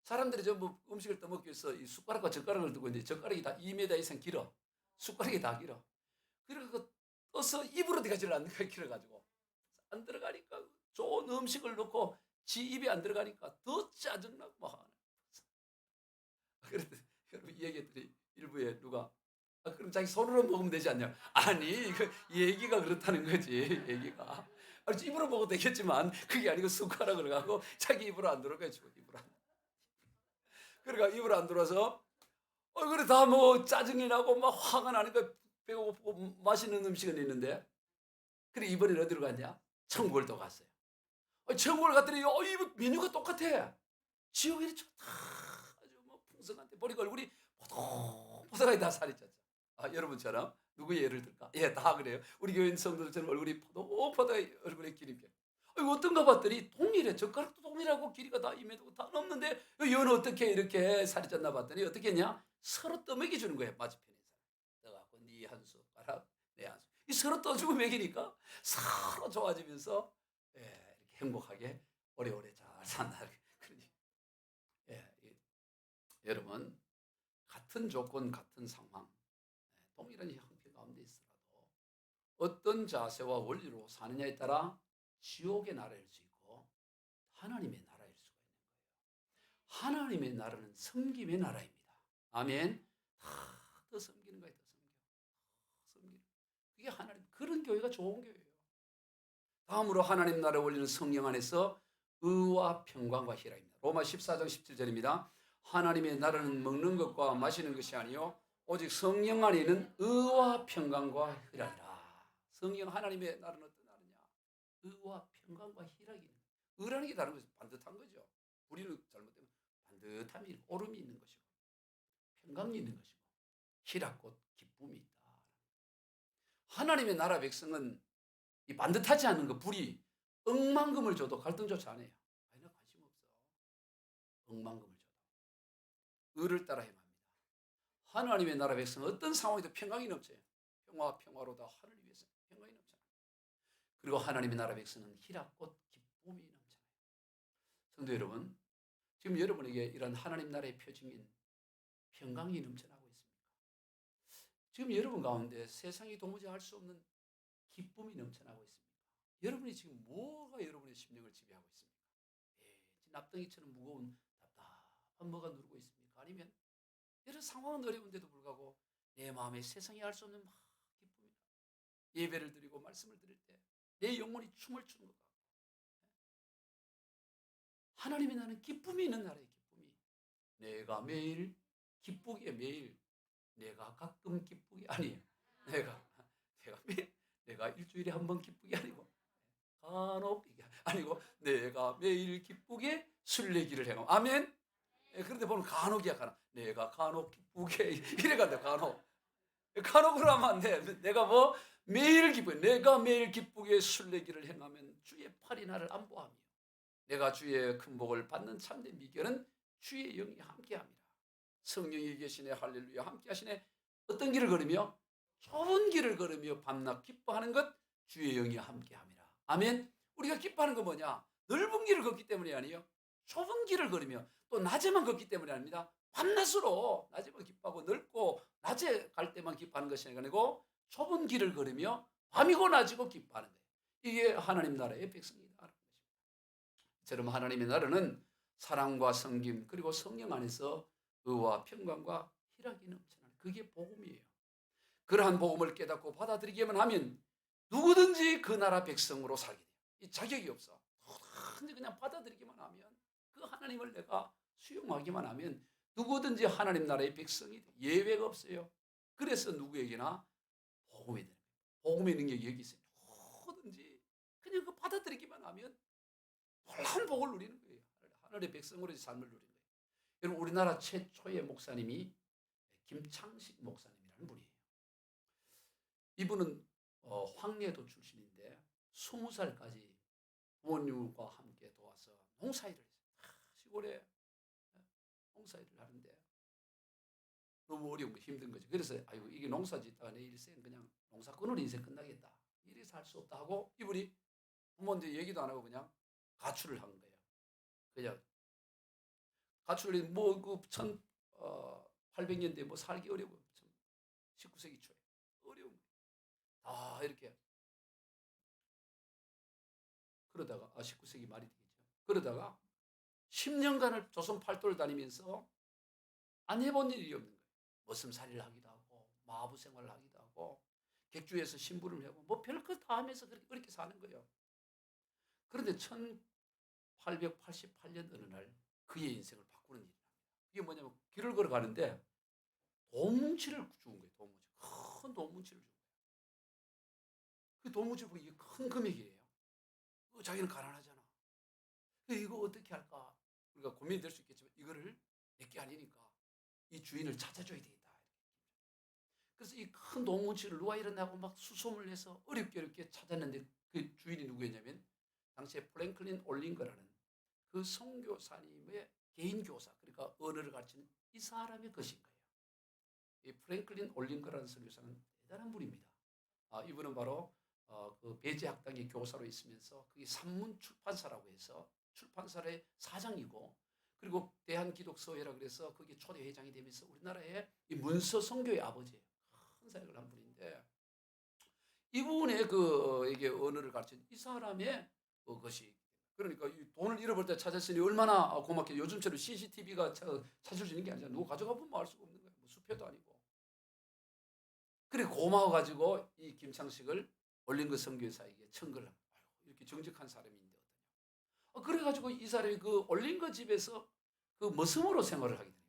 사람들이 전부 음식을 떠먹기 위해서 이 숟가락과 젓가락을 두고 있는데 젓가락이 다 2m 이상 길어. 숟가락이 다 길어. 그래서 떠서 입으로 들어가지를 않는 거야, 길어가지고. 안 들어가니까 좋은 음식을 넣고 지 입에 안 들어가니까 더 짜증나고 막 하는. 그런데 여러분 이 얘기했더니 일부에 누가 그럼 자기 손으로 먹으면 되지 않냐? 아니 이거 얘기가 그렇다는 거지 얘기가. 입으로 먹어도 되겠지만 그게 아니고 숟가락을 가고 자기 입으로 안 들어가지고 입으로 안. 그러니까 입으로 안 들어와서 그래 다 뭐 짜증이 나고 막 화가 나니까 배고프고 맛있는 음식은 있는데 그래 이번엔 어디로 갔냐? 천국을 또 갔어요. 천국을 갔더니 이 메뉴가 똑같아. 지옥이 다 아주 뭐 풍성한데 보니까 얼굴이 포동포동하게 다 살이 쪘죠. 여러분처럼 누구 예를 들까? 예, 다 그래요. 우리 교인 성도들처럼 얼굴이 포동포동하게 얼굴에 기름져. 이거 어떤가 봤더니 동일해. 젓가락도 동일하고 길이가 다 2m고 다 넘는데 얘는 어떻게 이렇게 살이 쪘나 봤더니 어떻게 했냐? 서로 떠먹여 주는 거예요. 맞은편에 떠갖고 네 한 숟가락 내 한 숟가락 이 서로 떠주고 먹이니까 서로 좋아지면서 예, 이렇게 행복하게 오래오래 잘 산다. 그러니 예, 여러분 같은 조건 같은 상황 동일한 형편 가운데 있어도 어떤 자세와 원리로 사느냐에 따라 지옥의 나라일 수 있고 하나님의 나라일 수가 있는 거예요. 하나님의 나라는 섬김의 나라입니다. 아멘. 더 섬기는 거예요. 더 섬기는. 그게 하나님 그런 교회가 좋은 교회예요. 다음으로 하나님 나라의 원리는 성령 안에서 의와 평강과 희락입니다. 로마 14장 17절입니다. 하나님의 나라는 먹는 것과 마시는 것이 아니요 오직 성령 안에 있는 의와 평강과 희락이라. 성령 하나님의 나라는 어떤 나라냐? 의와 평강과 희락이 있는 거예요. 의라는 게 다른 거죠. 반듯한 거죠. 우리는 잘못되면 반듯함이 오름이 있는 것이고 평강이 있는 것이고 희락 곧 기쁨이 있다. 하나님의 나라 백성은 이 반듯하지 않은 거 불이 억만금을 줘도 갈등조차 안 해요. 나 관심 없어. 억만금을 줘도 의를 따라 행합니다. 하나님의 나라 백성은 어떤 상황에도 평강이 넘쳐요. 평화로다 하늘 위에서 평강이 넘쳐요. 그리고 하나님의 나라 백성은 희락 곧 기쁨이 넘쳐요. 성도 여러분, 지금 여러분에게 이런 하나님 나라의 표징인 평강이 넘쳐나고 있습니까? 지금 여러분 가운데 세상이 도무지 알 수 없는 기쁨이 넘쳐나고 있습니까? 여러분이 지금 뭐가 여러분의 심령을 지배하고 있습니까? 납덩이처럼 무거운 답답한 뭐가 누르고 있습니까? 아니면 여러 상황은 어려운데도 불구하고 내 마음에 세상이 알 수 없는 막 기쁨이다. 예배를 드리고 말씀을 드릴 때 내 영혼이 춤을 추는 것 같고 하나님이 나는 기쁨이 있는 나라의 기쁨이 내가 매일 기쁘게 매일 내가 가끔 기쁘게 아니에요. 내가 일주일에 한 번 기쁘게 아니고 간혹 이게 아니고 내가 매일 기쁘게 술래기를 행함. 아멘. 그런데 보면 간혹이야 간혹. 내가 간혹 기쁘게 이래간다 간혹으로 하면 안 돼. 내가 뭐 매일 기쁘게 내가 매일 기쁘게 술래기를 행하면 주의 팔이 나를 안보하며 내가 주의 큰 복을 받는 참된 비결은 주의 영이 함께합니다. 성령이 계시네 할렐루야 함께하시네. 어떤 길을 걸으며 좁은 길을 걸으며 밤낮 기뻐하는 것 주의 영이 함께합니다. 아멘. 우리가 기뻐하는 건 뭐냐? 넓은 길을 걷기 때문이 아니에요. 좁은 길을 걸으며 또 낮에만 걷기 때문이 아닙니다. 밤낮으로 낮에만 기뻐하고 넓고 낮에 갈 때만 기뻐하는 것이 아니고 좁은 길을 걸으며 밤이고 낮이고 기뻐하는 거예요. 이게 하나님 나라의 백성이다. 저럼 하나님의 나라는 사랑과 성김 그리고 성령 안에서 의와 평강과 희락이 넘쳐나는 그게 복음이에요. 그러한 복음을 깨닫고 받아들이기만 하면 누구든지 그 나라 백성으로 살게 돼요. 이 자격이 없어. 누구든지 그냥 받아들이기만 하면 그 하나님을 내가 수용하기만 하면 누구든지 하나님 나라의 백성이 돼. 예외가 없어요. 그래서 누구에게나 복음이 되는 거예요. 복음의 능력이 여기 있어요. 누구든지 그냥 그 받아들이기만 하면 놀라운 복을 누리는 거예요. 하늘의 백성으로의 삶을 누리는 거예요. 여러분 우리나라 최초의 목사님이 김창식 목사님이라는 분이에요. 이분은 황례도 출신인데 20살까지 부모님과 함께 도와서 농사일을 했어요. 시골에 농사일을 하는데 너무 어려운 거 힘든 거죠. 그래서 아이고 이게 농사 짓다가 내 일생 그냥 농사꾼으로 인생 끝나겠다. 이래서 할 수 없다 하고 이분이 부모님들 얘기도 안 하고 그냥 가출을 한 거예요. 그냥 가출을 뭐그 1800년대 뭐 살기 어려워. 19세기 초에 어려운 거예요. 다 이렇게 그러다가 19세기 말이 되겠죠. 그러다가 10년간을 조선 팔도를 다니면서 안 해본 일이 없는 거예요. 머슴살이를 하기도 하고 마부 생활을 하기도 하고 객주에서 심부름을 하고 뭐 별것 다 하면서 그렇게 사는 거예요. 그런데 1888년 어느 날 그의 인생을 바꾸는 일이 납니다. 이게 뭐냐면 길을 걸어가는데 돈뭉치를 주운 거예요. 돈뭉치. 큰 돈뭉치를 준 거예요. 그 돈뭉치를 보고 이게 큰 금액이에요. 자기는 가난하잖아. 이거 어떻게 할까? 우리가 고민이 될 수 있겠지만 이거를 내게 아니니까 이 주인을 찾아줘야 되겠다. 그래서 이 큰 돈뭉치를 누가 이러냐고 막 수소문을 해서 어렵게 찾았는데 그 주인이 누구였냐면 당시에 프랭클린 올링거라는 그 선교사님의 개인 교사, 그러니까 언어를 가르치는 이 사람의 것인 거예요. 이 프랭클린 올링거라는 선교사는 대단한 분입니다. 이분은 바로 그 배제 학당의 교사로 있으면서 그게 산문 출판사라고 해서 출판사의 사장이고 그리고 대한기독서회라 그래서 그게 초대 회장이 되면서 우리나라의 이 문서 선교의 아버지예요. 큰 사역을 한 분인데 이분의 그 이게 언어를 가르친 이 사람의 그것이 그러니까 이 돈을 잃어버릴 때 찾았으니 얼마나 고맙게 요즘처럼 CCTV가 찾을 수 있는 게 아니잖아. 누구 가져가 보면 알 수가 없는 거예요. 뭐 수표도 아니고. 그래 고마워가지고 이 김창식을 올린거 선교사에게 청구를 합니다. 이렇게 정직한 사람인데 어떠냐. 그래가지고 이 사람이 그 올린거 집에서 그 머슴으로 생활을 하게 돼요.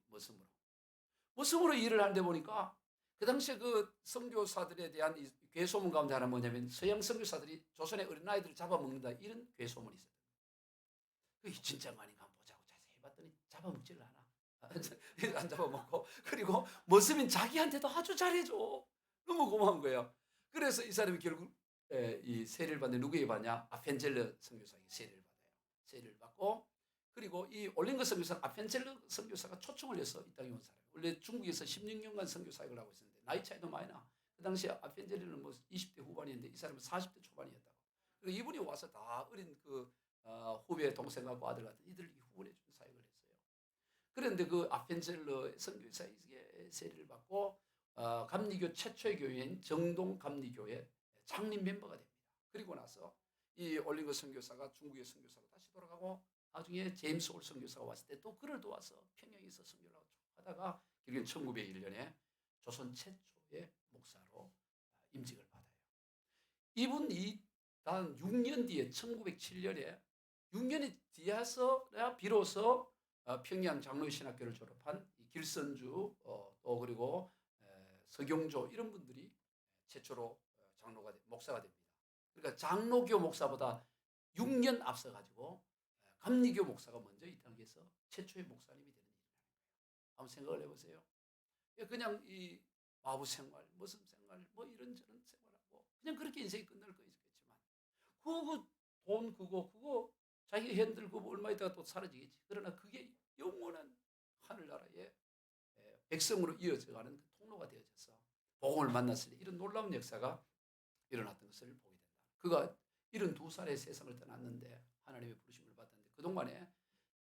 머슴으로 일을 하는데 보니까 그 당시에 그 선교사들에 대한 이 괴소문 가운데 하나 뭐냐면 서양 선교사들이 조선의 어린아이들을 잡아먹는다 이런 괴소문이 있어요. 그게 진짜가 아닌가 한번 보자고 자세히 해봤더니 잡아먹지를 않아. 안 잡아먹고 그리고 머슴인 자기한테도 아주 잘해줘. 너무 고마운 거예요. 그래서 이 사람이 결국 이 세례를 받는 누구에게 받냐? 아펜젤러 선교사에게 세례를 받아요. 세례를 받고 그리고 이 올린거 선교사 아펜젤러 선교사가 초청을 해서 이 땅에 온 사람. 원래 중국에서 16년간 선교 사역을 하고 있었는데 나이 차이도 많이 나. 그 당시에 아펜젤러는 뭐 20대 후반이었는데 이 사람은 40대 초반이었다고. 그리고 이분이 와서 다 어린 그 후배 동생하고 아들 같은 이들 후원해 준 사역을 했어요. 그런데 그 아펜젤러 선교사에게 세례를 받고 감리교 최초의 교회인 정동 감리교회 창립 멤버가 됩니다. 그리고 나서 이 올린거 선교사가 중국의 선교사로 다시 돌아가고 나중에 제임스 올 선교사가 왔을 때 또 그를 도와서 평양에서 선교를 하다가 결국 1901년에 조선 최초의 목사로 임직을 받아요. 이분이 단 6년 뒤에 1907년에 6년이 뒤에서야 비로소 평양 장로의 신학교를 졸업한 길선주 또 그리고 서경조 이런 분들이 최초로 목사가 됩니다. 그러니까 장로교 목사보다 6년 앞서가지고 감리교 목사가 먼저 이 땅에서 최초의 목사님이 되는 일이라는 거예요. 한번 생각을 해보세요. 그냥 이 마부 생활, 머슴 생활, 뭐 이런저런 생활하고 그냥 그렇게 인생이 끝날 거 있겠지만 돈 그거 자기 흔들고 얼마 있다가 또 사라지겠지. 그러나 그게 영원한 하늘나라의 백성으로 이어져가는 그 통로가 되어져서 복음을 만났을 때 이런 놀라운 역사가 일어났던 것을 보게 된다. 그가 72살에 세상을 떠났는데 하나님의 부르심을 받았는데 그동안에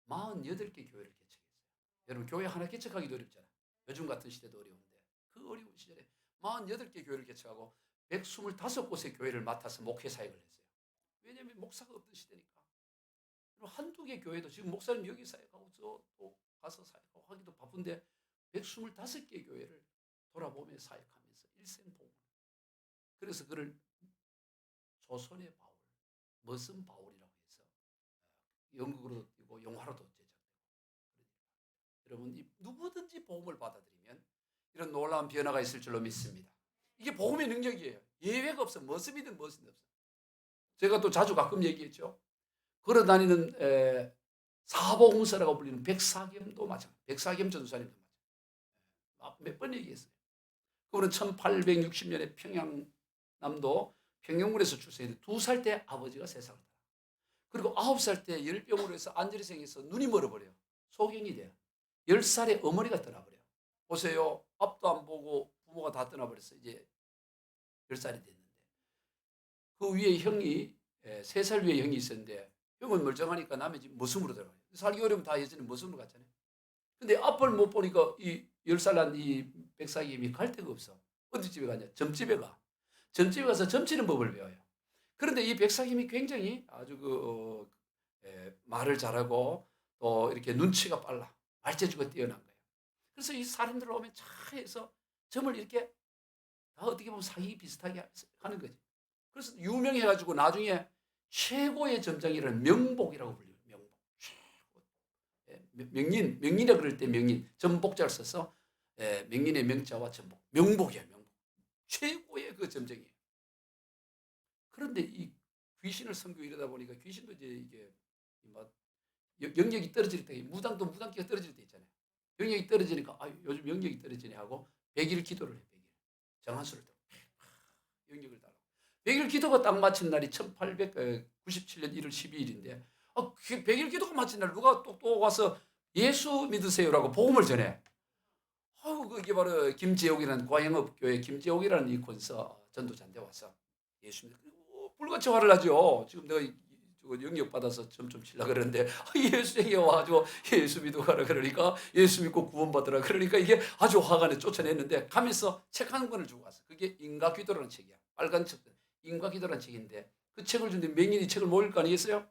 48개 교회를 개척했어요. 여러분 교회 하나 개척하기도 어렵잖아요. 요즘 같은 시대도 어려운데 그 어려운 시절에 48개 교회를 개척하고 125곳의 교회를 맡아서 목회 사역을 했어요. 왜냐하면 목사가 없던 시대니까. 한두 개 교회도 지금 목사님 여기 사역하고 또 가서 사역하고 하기도 바쁜데 125개 교회를 돌아보며 사역하면서 일생봉을. 그래서 그를 조선의 바울, 머슴 바울이라고 해서 연극으로도 뛰고 영화로도 제작되고. 여러분 누구든지 복음을 받아들이면 이런 놀라운 변화가 있을 줄로 믿습니다. 이게 복음의 능력이에요. 예외가 없어. 머슴이든 머슴이든 없어. 제가 또 자주 가끔 얘기했죠. 걸어다니는 사복음서라고 불리는 백사겸도 마찬가지. 백사겸 전도사님도 마찬가지. 몇 번 얘기했어요. 그분은 1860년에 평양남도 평영군에서 출생했는데 2살 때 아버지가 세상을 떠나. 그리고 9살 때 열병으로 해서 안절이 생겨서 눈이 멀어버려요. 소경이 돼요. 10살에 어머니가 떠나버려요. 보세요. 앞도 안 보고 부모가 다 떠나버렸어요. 이제 10살이 됐는데. 그 위에 형이 3살 위에 형이 있었는데 형은 멀쩡하니까 남의 집 머슴으로 들어가요. 살기 어려우면 다 예전에 머슴으로 갔잖아요. 근데 앞을 못 보니까 이 10살 난 이 백사김이 갈 데가 없어. 어디 집에 가냐? 점집에 가. 점집에 가서 점치는 법을 배워요. 그런데 이 백사김이 굉장히 아주 말을 잘하고 또 이렇게 눈치가 빨라. 말재주가 뛰어난 거예요. 그래서 이 살인들 오면 차에서 점을 이렇게 다 어떻게 보면 사기 비슷하게 하는 거지. 그래서 유명해가지고 나중에 최고의 점장이라는 명복이라고 불려요. 명복. 명인이라 그럴 때 명인. 점복자를 써서 명인의 명자와 점복. 명복이야, 명복. 최고의 그 점쟁이에요. 그런데 이 귀신을 섬기고 이러다 보니까 귀신도 이제 이게 막 영역이 떨어질 때, 무당도 무당기가 떨어질 때 있잖아요. 영역이 떨어지니까 요즘 영역이 떨어지네 하고 100일 기도를 해. 100일. 정한수를 또 영역을 달라고. 100일 기도가 딱 마친 날이 1897년 1월 12일인데 100일 기도가 마친 날 누가 또 와서 예수 믿으세요라고 복음을 전해. 그게 바로 김재옥이라는 과영업교회 김재옥이라는 이 권서 전도자인데 와서 예수 믿고 불같이 화를 나죠. 지금 내가 영역 받아서 점좀 치려고 그러는데 예수에게 와가지고 예수 믿고 가라 그러니까 예수 믿고 구원받으라 그러니까 이게 아주 화가 내 쫓아냈는데 가면서 책 한 권을 주고 왔어. 그게 인과기도라는 책이야. 빨간 책 인과기도라는 책인데 그 책을 주는데 맹인이 책을 못 읽을 거 아니겠어요?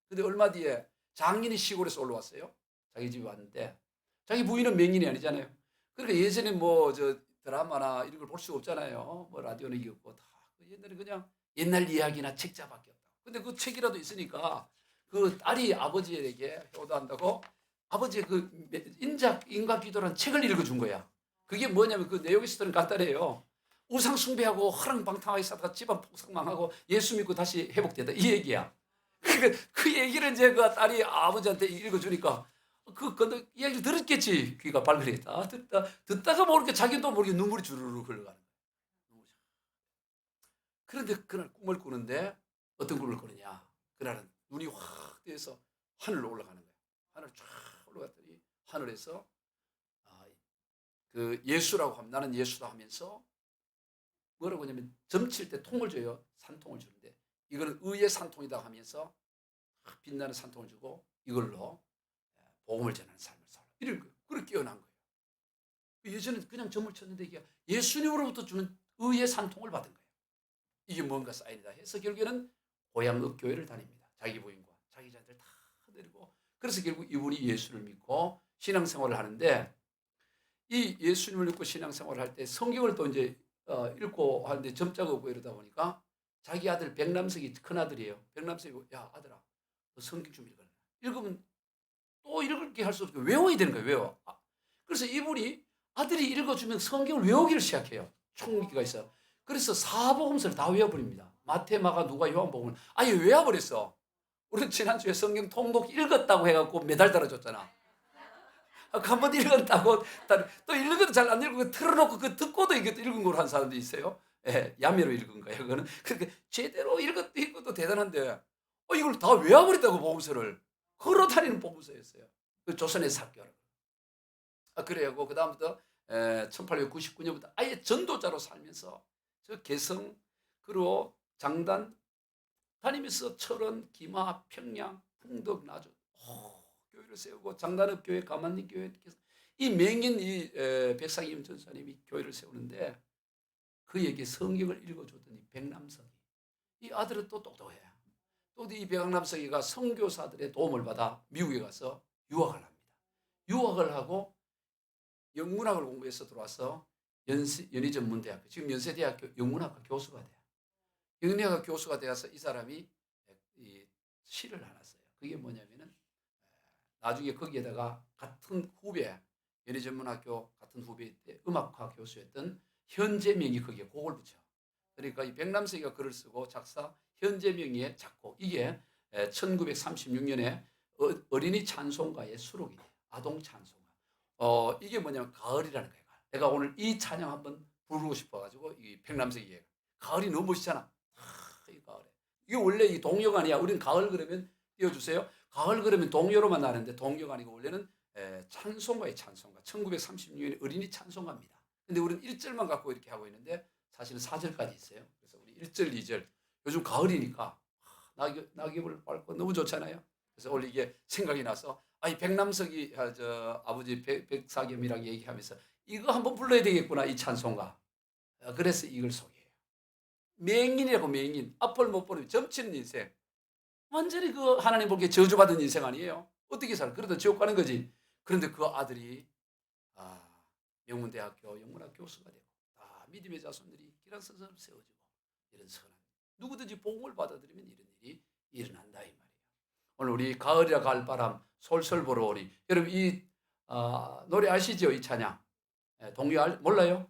근데 얼마 뒤에 장인이 시골에서 올라왔어요. 자기 집에 왔는데 자기 부인은 맹인이 아니잖아요. 그러니까 예전에 뭐 저 드라마나 이런 걸 볼 수가 없잖아요. 뭐 라디오는 이게 없고 다 옛날에 그냥 옛날 이야기나 책자밖에 없다. 근데 그 책이라도 있으니까 그 딸이 아버지에게 효도한다고 아버지의 그 인과기도라는 책을 읽어준 거야. 그게 뭐냐면 그 내용이 스토리는 간단해요. 우상 숭배하고 허랑방탕하게 살다가 집안 폭삭망하고 예수 믿고 다시 회복되다 이 얘기야. 그 얘기를 이제 그 딸이 아버지한테 읽어주니까 그 이야기를 들었겠지. 귀가 발그레했다. 듣다가 모르게 자기도 모르게 눈물이 주르르 흘러가는 거야. 그런데 그날 꿈을 꾸는데 어떤 꿈을 꾸느냐. 그날은 눈이 확 뜨여서 하늘로 올라가는 거야. 하늘 쫙 올라갔더니 하늘에서 그 예수라고 하면 나는 예수다 하면서 뭐라고 하냐면 점칠 때 통을 줘요. 산통을 주는데 이거는 의의 산통이다 하면서 빛나는 산통을 주고 이걸로 복음을 전하는 삶을 살아. 이런 거예요. 그렇게 깨어난 거예요. 예전에 그냥 점을 쳤는데 이게 예수님으로부터 주는 의의 산통을 받은 거예요. 이게 뭔가 사인이다 해서 결국에는 고향읍교회를 다닙니다. 자기 부인과 자기 자녀들 다 데리고. 그래서 결국 이분이 예수를 믿고 신앙생활을 하는데 이 예수님을 믿고 신앙생활을 할 때 성경을 또 이제 읽고 하는데 점자가 없고 이러다 보니까 자기 아들 백남석이 큰아들이에요. 백남석이 야 아들아 너 성경 좀 읽어라. 읽으면 또 읽게 할 수 없고 외워야 되는 거예요. 외워. 그래서 이분이 아들이 읽어주면 성경을 외우기를 시작해요. 총기가 있어. 그래서 사복음서를 다 외워버립니다. 마태, 마가, 누가, 요한복음을 아예 외워버렸어. 우리는 지난주에 성경 통독 읽었다고 해갖고 메달 달아줬잖아. 한 번 읽었다고 또 읽은 것도 잘 안 읽고 틀어놓고 그 듣고도 이것도 읽은 걸로 한 사람도 있어요. 예, 야매로 읽은 거예요. 그거는 그렇게 제대로 읽어도 대단한데 이걸 다 외워버렸다고 복음서를 걸어 다니는 복음서였어요. 그 조선의 사교를. 그래요. 그 다음부터 1899년부터 아예 전도자로 살면서 저 개성 그리고 장단 다니면서 철원, 기마, 평양, 풍덕, 나주 교회를 세우고 장단읍 교회, 가만리 교회 이 맹인 이 백상임 전사님이 교회를 세우는데 그에게 성경을 읽어줬더니 백남석이 이 아들은 또 똑똑해. 또 이 백남석이가 선교사들의 도움을 받아 미국에 가서 유학을 합니다. 유학을 하고 영문학을 공부해서 들어와서 연희전문대학교 지금 연세대학교 영문학과 교수가 돼요. 영문학과 교수가 되어서 이 사람이 이 시를 하나 써요. 그게 뭐냐면은 나중에 거기에다가 같은 후배 연희전문학교 같은 후배 때 음악과 교수였던 현재명이 거기에 곡을 붙여. 그러니까 이 백남석이가 글을 쓰고 작사 현재명의 작곡 이게 1936년에 어린이 찬송가의 수록이 돼요. 아동 찬송가. 이게 뭐냐면 가을이라는 거예요. 내가 오늘 이 찬양 한번 부르고 싶어가지고 이 백남석이 가을이 너무 멋있잖아. 이 가을에. 이게 원래 이 동요가 아니야. 우리는 가을 그러면 띄워주세요. 가을 그러면 동요로만 나는데 동요가 아니고 원래는 찬송가의 찬송가. 1936년에 어린이 찬송가입니다. 근데 우리는 1절만 갖고 이렇게 하고 있는데 사실은 4절까지 있어요. 그래서 우리 1절, 2절. 요즘 가을이니까 낙엽을 밟고 너무 좋잖아요. 그래서 오늘 이게 생각이 나서 이 백남석이 아버지 백사겸이라고 얘기하면서 이거 한번 불러야 되겠구나, 이 찬송가. 그래서 이걸 소개해요. 맹인이라고. 맹인. 앞을 못 보는 점치는 인생. 완전히 그 하나님 보기에 저주받은 인생 아니에요. 어떻게 살아? 그러다 지옥 가는 거지. 그런데 그 아들이 명문대학교 영문학 교수가 되고 믿음의 자손들이 기란선생을 세워지고 이런 선한 누구든지 복음을 받아들이면 이런 일이 일어난다 이 말이에요. 오늘 우리 가을이라 가을바람 솔솔 불어오리. 여러분 이 노래 아시죠? 이 찬양. 동요 몰라요?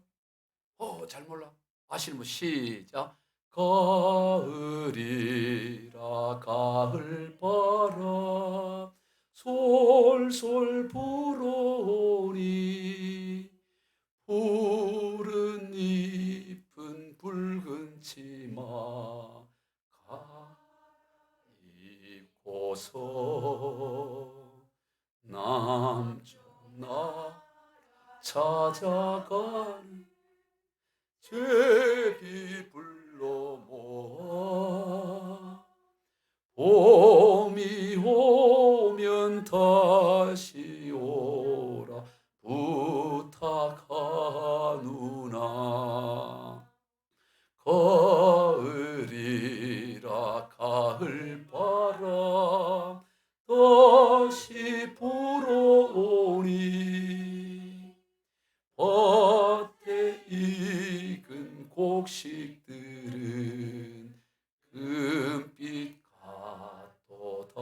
잘 몰라. 아시는 분 시작. 가을이라 가을바람 솔솔 불어오니 푸른 잎은 붉은 치마 입고서 남쪽 찾아가는 제비 불러 모아 봄이 오면 다시 오라 부탁하누나. 가을이라 가을바람 다시 불어오니 밭에 익은 곡식들은 금빛 같도다.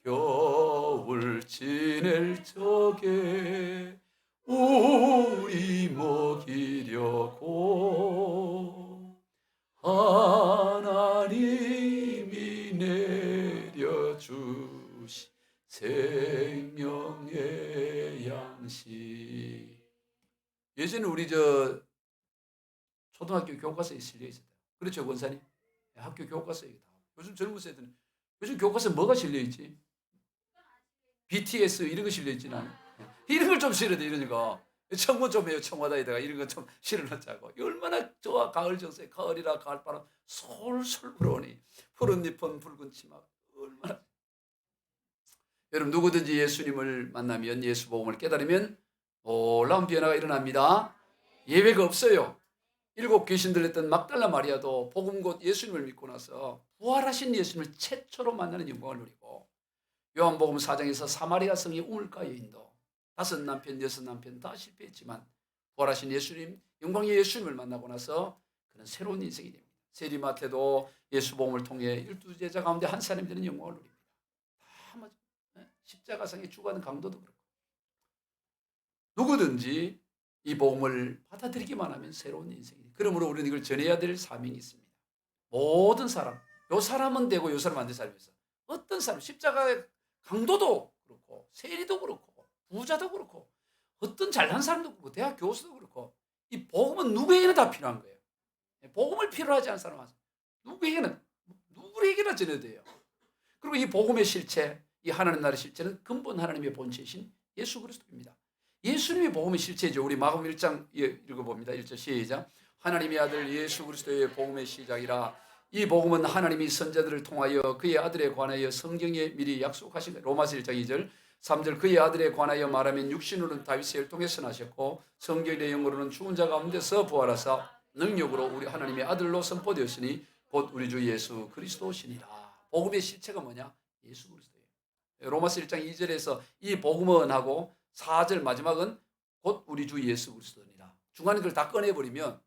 겨울 지낼 적에 우리 먹이려고 하나님이 내려주신 생명의 양식. 예전에 우리 초등학교 교과서에 실려 있었다. 그렇죠, 권사님? 학교 교과서에 다. 요즘 젊은 세대는 요즘 교과서에 뭐가 실려 있지? BTS 이런 거 실려 있지는 않아요. 이런 걸 좀 실어야 돼. 이러니까 청원 좀 해요. 청와다에다가 이런 거 좀 실어놓자고. 얼마나 좋아. 가을 정세. 가을이라 가을바람 솔솔 불어오니 푸른 잎은 붉은 치마. 얼마나. 여러분 누구든지 예수님을 만나면 예수 복음을 깨달으면 놀라운 변화가 일어납니다. 예외가 없어요. 7 귀신 들렸던 막달라 마리아도 복음 곧 예수님을 믿고 나서 부활하신 예수님을 최초로 만나는 영광을 누리고, 요한복음 4장에서 사마리아 성의 우물가 여인도 5 남편, 6 남편 다 실패했지만 부활하신 예수님, 영광의 예수님을 만나고 나서 그는 새로운 인생이 됩니다. 세리마태도 예수 복음을 통해 12제자 가운데 한 사람이 되는 영광을 누립니다. 다 맞아. 십자가상에 죽어가는 강도도 그렇고. 누구든지 이 복음을 받아들이기만 하면 새로운 인생이. 그러므로 우리는 이걸 전해야 될 사명이 있습니다. 모든 사람, 요 사람은 되고 요 사람은 안 될 사람이 있어. 어떤 사람, 십자가의 강도도 그렇고 세리도 그렇고 부자도 그렇고 어떤 잘난 사람도 그렇고 대학 교수도 그렇고 이 복음은 누구에게나 다 필요한 거예요. 복음을 필요하지 않은 사람은 누구에게나 전해야 돼요. 그리고 이 복음의 실체, 이 하나님 나라의 실체는 근본 하나님의 본체이신 예수 그리스도입니다. 예수님이 복음의 실체죠. 우리 마가복음 1장 읽어봅니다. 1절 시작. 하나님의 아들 예수 그리스도의 복음의 시작이라. 이 복음은 하나님이 선자들을 통하여 그의 아들에 관하여 성경에 미리 약속하신 것. 로마서 1장 2절 3절 그의 아들에 관하여 말하면 육신으로는 다윗의 혈통에 선하셨고 성경의 영으로는 죽은 자 가운데서 부활하사 능력으로 우리 하나님의 아들로 선포되었으니 곧 우리 주 예수 그리스도시니라. 복음의 실체가 뭐냐? 예수 그리스도예요. 로마서 1장 2절에서 이 복음은 하고 4절 마지막은 곧 우리 주 예수 그리스도니라. 중간에 그걸 다 꺼내버리면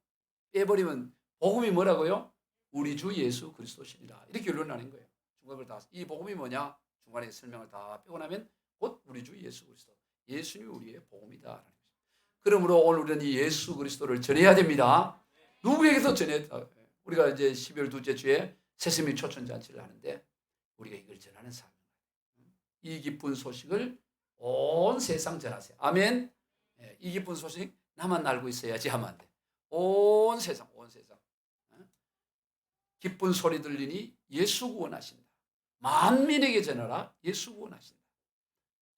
빼버리면 복음이 뭐라고요? 우리 주 예수 그리스도시니라. 이렇게 결론나는 거예요. 중간을 다. 이 복음이 뭐냐? 중간에 설명을 다 빼고 나면 곧 우리 주 예수 그리스도. 예수님이 우리의 복음이다. 그러므로 오늘 우리는 이 예수 그리스도를 전해야 됩니다. 누구에게도 전해야. 우리가 이제 12월 둘째 주에 세세미 초천잔치를 하는데 우리가 이걸 전하는 사람입니다. 이 기쁜 소식을 온 세상 전하세요. 아멘. 이 기쁜 소식 나만 알고 있어야지 하면 안 돼. 온 세상 기쁜 소리 들리니 예수 구원하신다. 만민에게 전하라. 예수 구원하신다.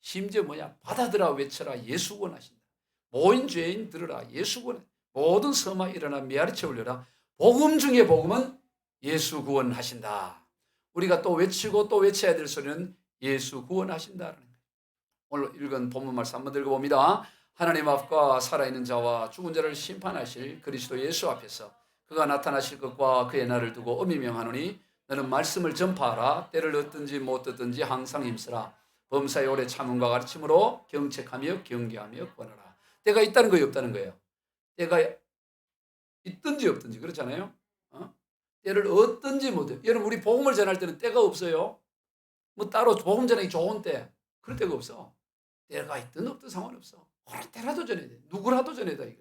심지어 받아들아 외쳐라. 예수 구원하신다. 모인 죄인 들으라. 예수 구원. 모든 섬아 일어나 메아리쳐 울려라. 복음 중에 복음은 예수 구원하신다. 우리가 또 외치고 또 외쳐야 될 소리는 예수 구원하신다라는 거예요. 오늘 읽은 본문 말씀 한번 읽어봅니다. 하나님 앞과 살아있는 자와 죽은 자를 심판하실 그리스도 예수 앞에서 그가 나타나실 것과 그의 날을 두고 엄히 명하노니 너는 말씀을 전파하라. 때를 얻든지 못 얻든지 항상 힘쓰라. 범사의 오래 참음과 가르침으로 경책하며 경계하며 권하라. 때가 있다는 거예요, 없다는 거예요? 때가 있든지 없든지 그렇잖아요. 때를 얻든지 못 얻든지. 여러분 우리 복음을 전할 때는 때가 없어요. 따로 복음 전하기 좋은 때 그럴 때가 없어. 때가 있든 없든 상관없어. 어느 때라도 전해야 돼. 누구라도 전해야 돼.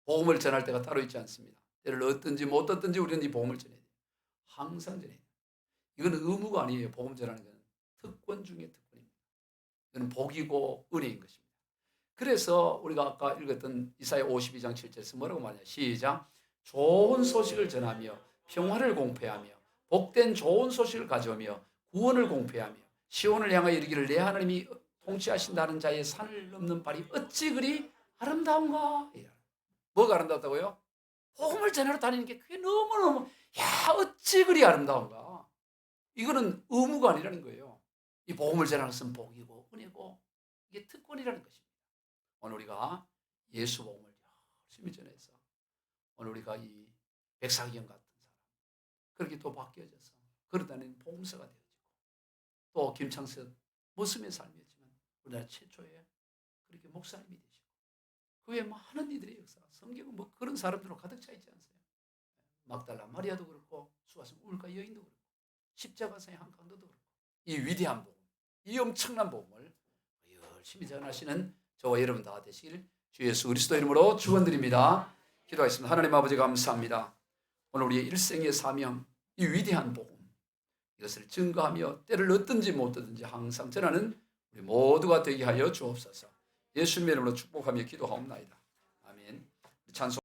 복음을 전할 때가 따로 있지 않습니다. 때를 얻든지 못 얻든지 우리는 이 복음을 전해야 돼요. 항상 전해야 돼요. 이건 의무가 아니에요. 복음 전하는 것은 특권 중에 특권입니다. 이건 복이고 은혜인 것입니다. 그래서 우리가 아까 읽었던 이사야 52장 7절에서 뭐라고 말하냐. 시작. 좋은 소식을 전하며 평화를 공표하며 복된 좋은 소식을 가져오며 구원을 공표하며 시온을 향하여 이르기를 내 하나님이 통치하신다는 자의 산을 넘는 발이 어찌 그리 아름다운가. 뭐가 아름답다고요? 복음을 전하러 다니는 게 그게 너무너무 어찌 그리 아름다운가. 이거는 의무가 아니라는 거예요. 이 복음을 전하는 것은 복이고 은혜고 이게 특권이라는 것입니다. 오늘 우리가 예수 복음을 열심히 전해서 오늘 우리가 이 백사기경 같은 사람 그렇게 또 바뀌어져서 그러다는 복음서가 되어지고 또 김창석 모습의 삶이었지만 우리나라 최초의 그렇게 목사님이 되시고 그 외에 많은 이들의 역사 성경은 그런 사람들로 가득 차 있지 않습니까? 막달라 마리아도 그렇고 수가성 우물가 여인도 그렇고 십자가상의 한강도도 그렇고 이 위대한 복음 이 엄청난 복음을 열심히 전하시는 저와 여러분 다 되시길 주 예수 그리스도 이름으로 축원드립니다. 기도하겠습니다. 하나님 아버지 감사합니다. 오늘 우리의 일생의 사명 이 위대한 복음 이것을 증거하며 때를 얻든지 못 얻든지 항상 전하는 우리 모두가 되게 하여 주옵소서. 예수님의 이름으로 축복하며 기도하옵나이다. 아멘. 찬송